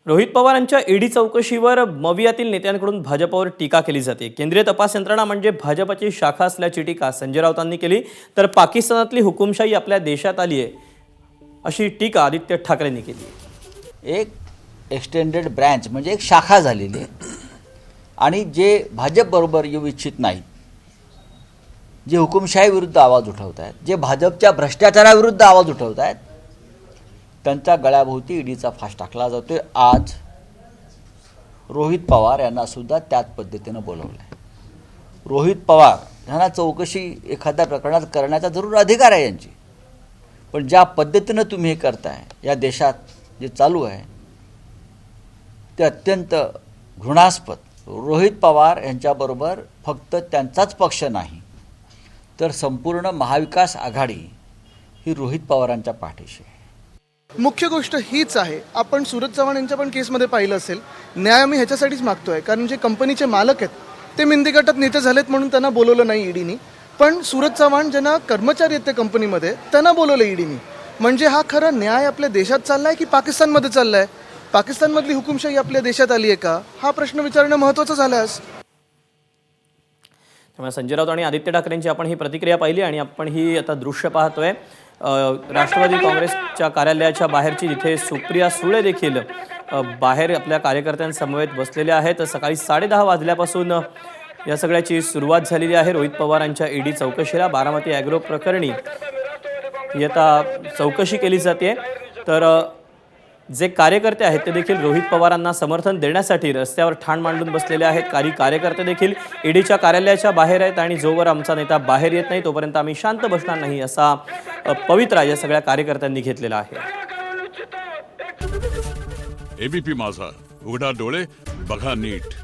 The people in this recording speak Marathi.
रोहित पवारांच्या ईडी चौकशीवर मवियातील नेत्यांकडून भाजपवर टीका केली जाते। केंद्रीय तपास यंत्रणा म्हणजे भाजपची शाखा असल्याची टीका संजय राऊतांनी केली, तर पाकिस्तानातली हुकुमशाही आपल्या देशात आली आहे अशी टीका आदित्य ठाकरेंनी केली। एक एक्सटेंडेड ब्रँच म्हणजे एक शाखा झालेली आहे आणि जे भाजपबरोबर येऊ इच्छित नाहीत, जे हुकुमशाही विरुद्ध आवाज उठवत आहेत, जे भाजपच्या भ्रष्टाचाराविरुद्ध आवाज उठवत आहेत, त्यांच्या गळ्याभोवती ईडीचा फास टाकला जातोय। आज रोहित पवार यांना सुद्धा त्याच पद्धतीनं बोलवलं आहे। रोहित पवार यांना चौकशी एखाद्या प्रकरणात करण्याचा जरूर अधिकार आहे यांची, पण ज्या पद्धतीनं तुम्ही हे करताय, या देशात जे चालू आहे ते अत्यंत घृणास्पद। रोहित पवार यांच्याबरोबर फक्त त्यांचाच पक्ष नाही तर संपूर्ण महाविकास आघाडी ही रोहित पवारांच्या पाठीशी आहे। मुख्य गोष्ट हीच आहे, आपण सूरज चव्हाण यांच्या पण केसमध्ये पाहिलं असेल, न्याय आम्ही ह्याच्यासाठीच मागतोय कारण जे कंपनीचे मालक आहेत ते मिंदी गटात नेते झालेत म्हणून त्यांना बोलवलं नाही ईडीनी, पण सूरज चव्हाण ज्यांना कर्मचारी आहेत त्या कंपनीमध्ये त्यांना बोलवलं ईडीनी। म्हणजे हा खरा न्याय आपल्या देशात चाललाय की पाकिस्तानमध्ये चाललाय? पाकिस्तानमधली हुकुमशाही आपल्या देशात आली आहे का, हा प्रश्न विचारणं महत्त्वाचं झालं आज। त्यामुळे संजय राऊत आणि आदित्य ठाकरेंची आपण ही प्रतिक्रिया पाहिली आणि आपण ही आता दृश्य पाहतोय राष्ट्रवादी काँग्रेसच्या कार्यालयाच्या बाहेरची, जिथे सुप्रिया सुळे देखील बाहेर आपल्या कार्यकर्त्यांसमवेत बसलेल्या आहेत। सकाळी 10:30 वाजल्यापासून या सगळ्याची सुरुवात झालेली आहे। रोहित पवारांच्या ईडी चौकशीला बारामती ॲग्रो प्रकरणी ही आता चौकशी केली जाते, तर जे कार्यकर्ते आहेत ते देखील रोहित पवारांना समर्थन देण्यासाठी रस्त्यावर ठाण मांडून बसलेले आहेत। काही कार्यकर्ते देखील ईडीच्या कार्यालयाच्या बाहेर आहेत आणि जोवर आमचा नेता बाहेर येत नाही तोपर्यंत आम्ही शांत बसणार नाही असा पवित्रा या सगळ्या कार्यकर्त्यांनी घेतलेला आहे। एबीपी माझा, उघडा डोळे बघा नीट।